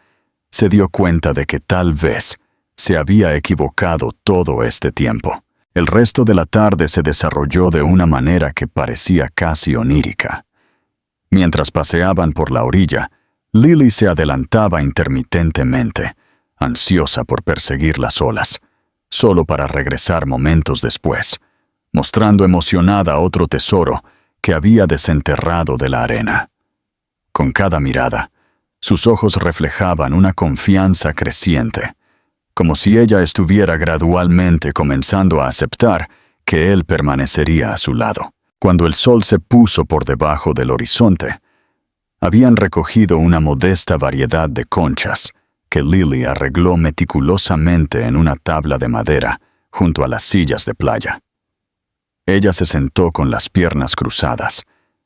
se dio cuenta de que tal vez se había equivocado todo este tiempo. El resto de la tarde se desarrolló de una manera que parecía casi onírica. Mientras paseaban por la orilla, Lily se adelantaba intermitentemente, ansiosa por perseguir las olas, solo para regresar momentos después, mostrando emocionada otro tesoro que había desenterrado de la arena. Con cada mirada, sus ojos reflejaban una confianza creciente, como si ella estuviera gradualmente comenzando a aceptar que él permanecería a su lado. Cuando el sol se puso por debajo del horizonte, habían recogido una modesta variedad de conchas que Lily arregló meticulosamente en una tabla de madera junto a las sillas de playa. Ella se sentó con las piernas cruzadas,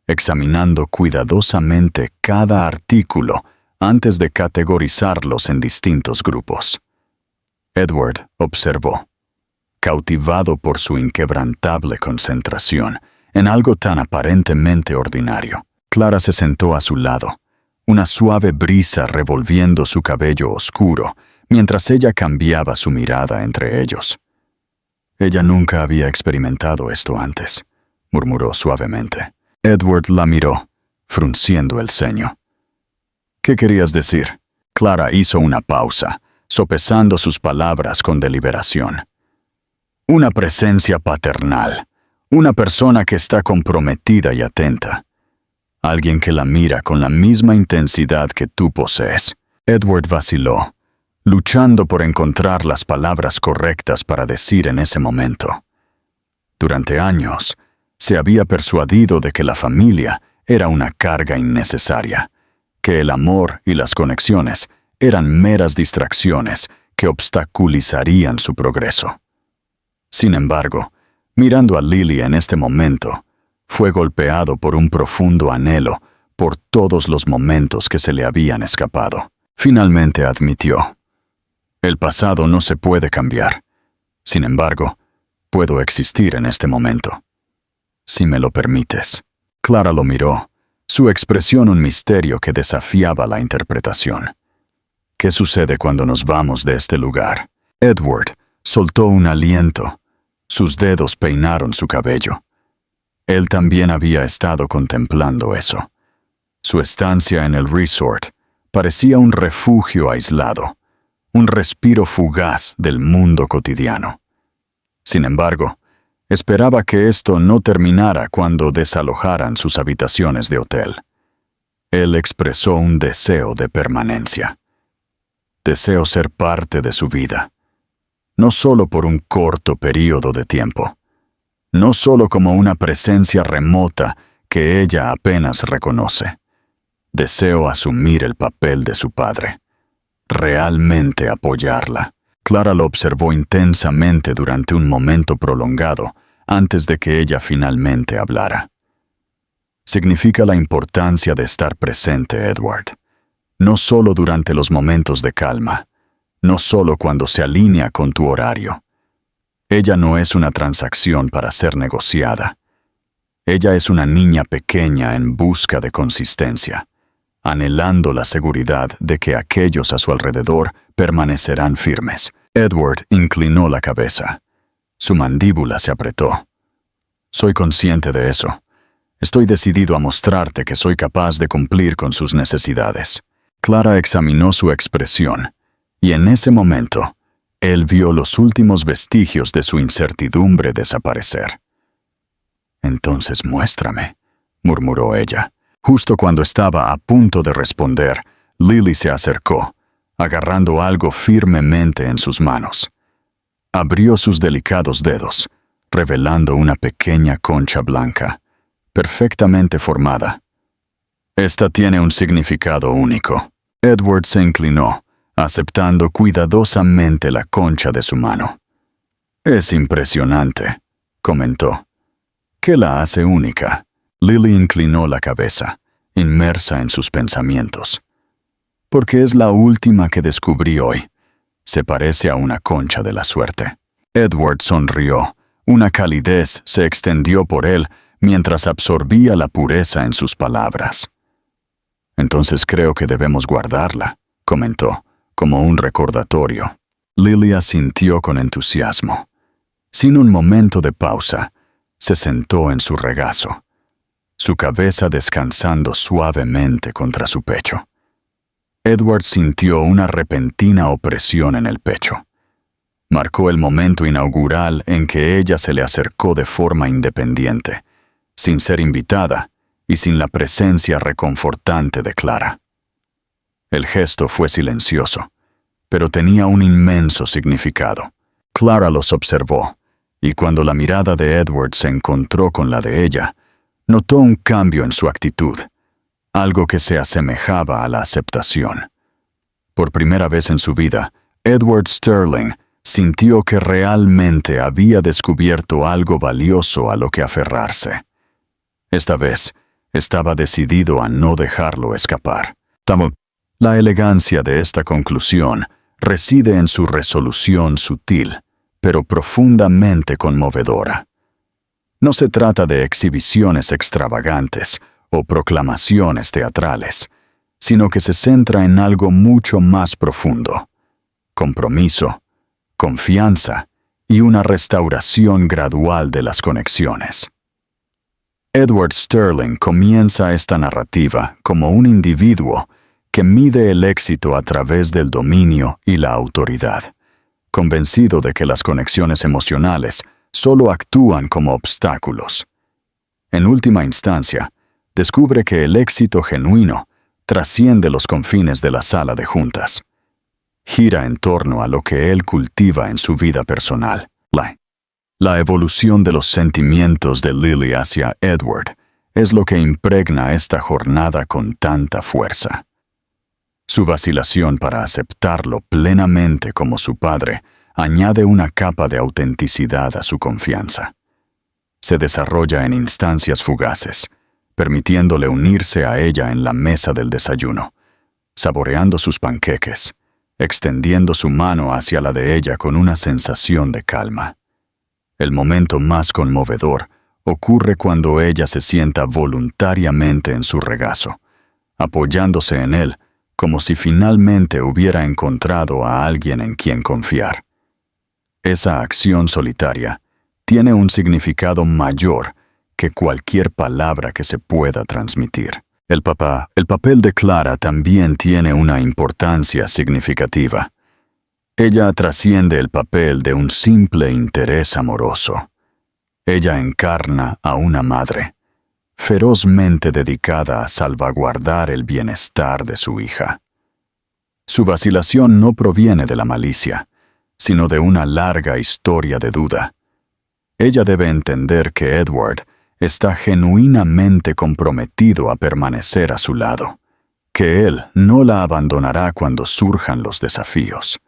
examinando cuidadosamente cada artículo antes de categorizarlos en distintos grupos. Edward observó, cautivado por su inquebrantable concentración en algo tan aparentemente ordinario. Clara se sentó a su lado, una suave brisa revolviendo su cabello oscuro, mientras ella cambiaba su mirada entre ellos. Ella nunca había experimentado esto antes, murmuró suavemente. Edward la miró, frunciendo el ceño. ¿Qué querías decir? Clara hizo una pausa, sopesando sus palabras con deliberación. Una presencia paternal, una persona que está comprometida y atenta. Alguien que la mira con la misma intensidad que tú posees. Edward vaciló, luchando por encontrar las palabras correctas para decir en ese momento. Durante años, se había persuadido de que la familia era una carga innecesaria, que el amor y las conexiones eran meras distracciones que obstaculizarían su progreso. Sin embargo, mirando a Lily en este momento, fue golpeado por un profundo anhelo por todos los momentos que se le habían escapado. Finalmente admitió: el pasado no se puede cambiar. Sin embargo, puedo existir en este momento. Si me lo permites. Clara lo miró, su expresión un misterio que desafiaba la interpretación. ¿Qué sucede cuando nos vamos de este lugar? Edward soltó un aliento. Sus dedos peinaron su cabello. Él también había estado contemplando eso. Su estancia en el resort parecía un refugio aislado, un respiro fugaz del mundo cotidiano. Sin embargo, esperaba que esto no terminara cuando desalojaran sus habitaciones de hotel. Él expresó un deseo de permanencia. Deseo ser parte de su vida, no solo por un corto período de tiempo, no solo como una presencia remota que ella apenas reconoce. Deseo asumir el papel de su padre, realmente apoyarla. Clara lo observó intensamente durante un momento prolongado antes de que ella finalmente hablara. Significa la importancia de estar presente, Edward. No solo durante los momentos de calma, no solo cuando se alinea con tu horario. Ella no es una transacción para ser negociada. Ella es una niña pequeña en busca de consistencia, anhelando la seguridad de que aquellos a su alrededor permanecerán firmes. Edward inclinó la cabeza. Su mandíbula se apretó. Soy consciente de eso. Estoy decidido a mostrarte que soy capaz de cumplir con sus necesidades. Clara examinó su expresión, y en ese momento, él vio los últimos vestigios de su incertidumbre desaparecer. Entonces muéstrame, murmuró ella. Justo cuando estaba a punto de responder, Lily se acercó, agarrando algo firmemente en sus manos. Abrió sus delicados dedos, revelando una pequeña concha blanca, perfectamente formada. Esta tiene un significado único. Edward se inclinó, aceptando cuidadosamente la concha de su mano. Es impresionante, comentó. ¿Qué la hace única? Lily inclinó la cabeza, inmersa en sus pensamientos. Porque es la última que descubrí hoy. Se parece a una concha de la suerte. Edward sonrió. Una calidez se extendió por él mientras absorbía la pureza en sus palabras. Entonces creo que debemos guardarla, comentó, como un recordatorio. Lily asintió con entusiasmo. Sin un momento de pausa, se sentó en su regazo, su cabeza descansando suavemente contra su pecho. Edward sintió una repentina opresión en el pecho. Marcó el momento inaugural en que ella se le acercó de forma independiente, sin ser invitada y sin la presencia reconfortante de Clara. El gesto fue silencioso, pero tenía un inmenso significado. Clara los observó, y cuando la mirada de Edward se encontró con la de ella, notó un cambio en su actitud, algo que se asemejaba a la aceptación. Por primera vez en su vida, Edward Sterling sintió que realmente había descubierto algo valioso a lo que aferrarse. Esta vez, estaba decidido a no dejarlo escapar. La elegancia de esta conclusión reside en su resolución sutil, pero profundamente conmovedora. No se trata de exhibiciones extravagantes o proclamaciones teatrales, sino que se centra en algo mucho más profundo: compromiso, confianza y una restauración gradual de las conexiones. Edward Sterling comienza esta narrativa como un individuo que mide el éxito a través del dominio y la autoridad, convencido de que las conexiones emocionales solo actúan como obstáculos. En última instancia, descubre que el éxito genuino trasciende los confines de la sala de juntas. Gira en torno a lo que él cultiva en su vida personal. La evolución de los sentimientos de Lily hacia Edward es lo que impregna esta jornada con tanta fuerza. Su vacilación para aceptarlo plenamente como su padre añade una capa de autenticidad a su confianza. Se desarrolla en instancias fugaces, permitiéndole unirse a ella en la mesa del desayuno, saboreando sus panqueques, extendiendo su mano hacia la de ella con una sensación de calma. El momento más conmovedor ocurre cuando ella se sienta voluntariamente en su regazo, apoyándose en él como si finalmente hubiera encontrado a alguien en quien confiar. Esa acción solitaria tiene un significado mayor que cualquier palabra que se pueda transmitir. El papel de Clara también tiene una importancia significativa. Ella trasciende el papel de un simple interés amoroso. Ella encarna a una madre, ferozmente dedicada a salvaguardar el bienestar de su hija. Su vacilación no proviene de la malicia, sino de una larga historia de duda. Ella debe entender que Edward está genuinamente comprometido a permanecer a su lado, que él no la abandonará cuando surjan los desafíos.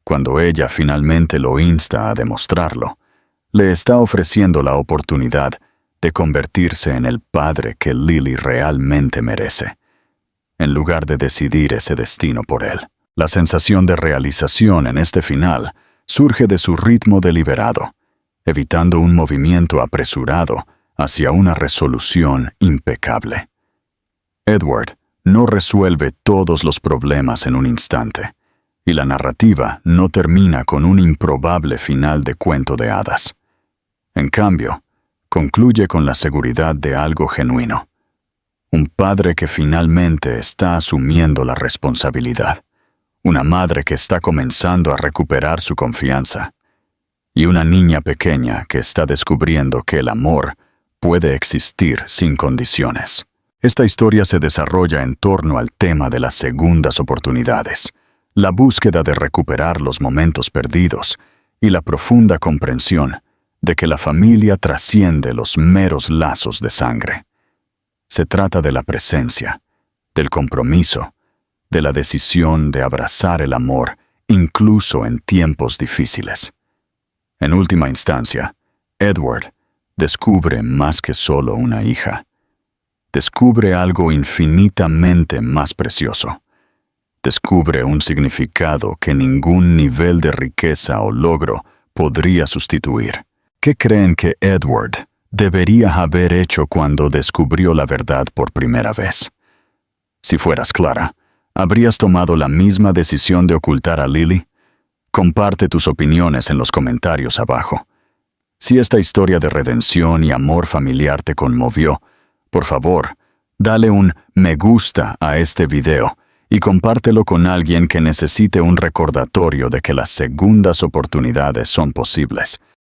Cuando ella finalmente lo insta a demostrarlo, le está ofreciendo la oportunidad de convertirse en el padre que Lily realmente merece, en lugar de decidir ese destino por él. La sensación de realización en este final surge de su ritmo deliberado, evitando un movimiento apresurado hacia una resolución impecable. Edward no resuelve todos los problemas en un instante, y la narrativa no termina con un improbable final de cuento de hadas. En cambio, concluye con la seguridad de algo genuino. Un padre que finalmente está asumiendo la responsabilidad. Una madre que está comenzando a recuperar su confianza. Y una niña pequeña que está descubriendo que el amor puede existir sin condiciones. Esta historia se desarrolla en torno al tema de las segundas oportunidades, la búsqueda de recuperar los momentos perdidos y la profunda comprensión de que la familia trasciende los meros lazos de sangre. Se trata de la presencia, del compromiso, de la decisión de abrazar el amor incluso en tiempos difíciles. En última instancia, Edward descubre más que solo una hija. Descubre algo infinitamente más precioso. Descubre un significado que ningún nivel de riqueza o logro podría sustituir. ¿Qué creen que Edward debería haber hecho cuando descubrió la verdad por primera vez? Si fueras Clara, ¿habrías tomado la misma decisión de ocultar a Lily? Comparte tus opiniones en los comentarios abajo. Si esta historia de redención y amor familiar te conmovió, por favor, dale un me gusta a este video y compártelo con alguien que necesite un recordatorio de que las segundas oportunidades son posibles.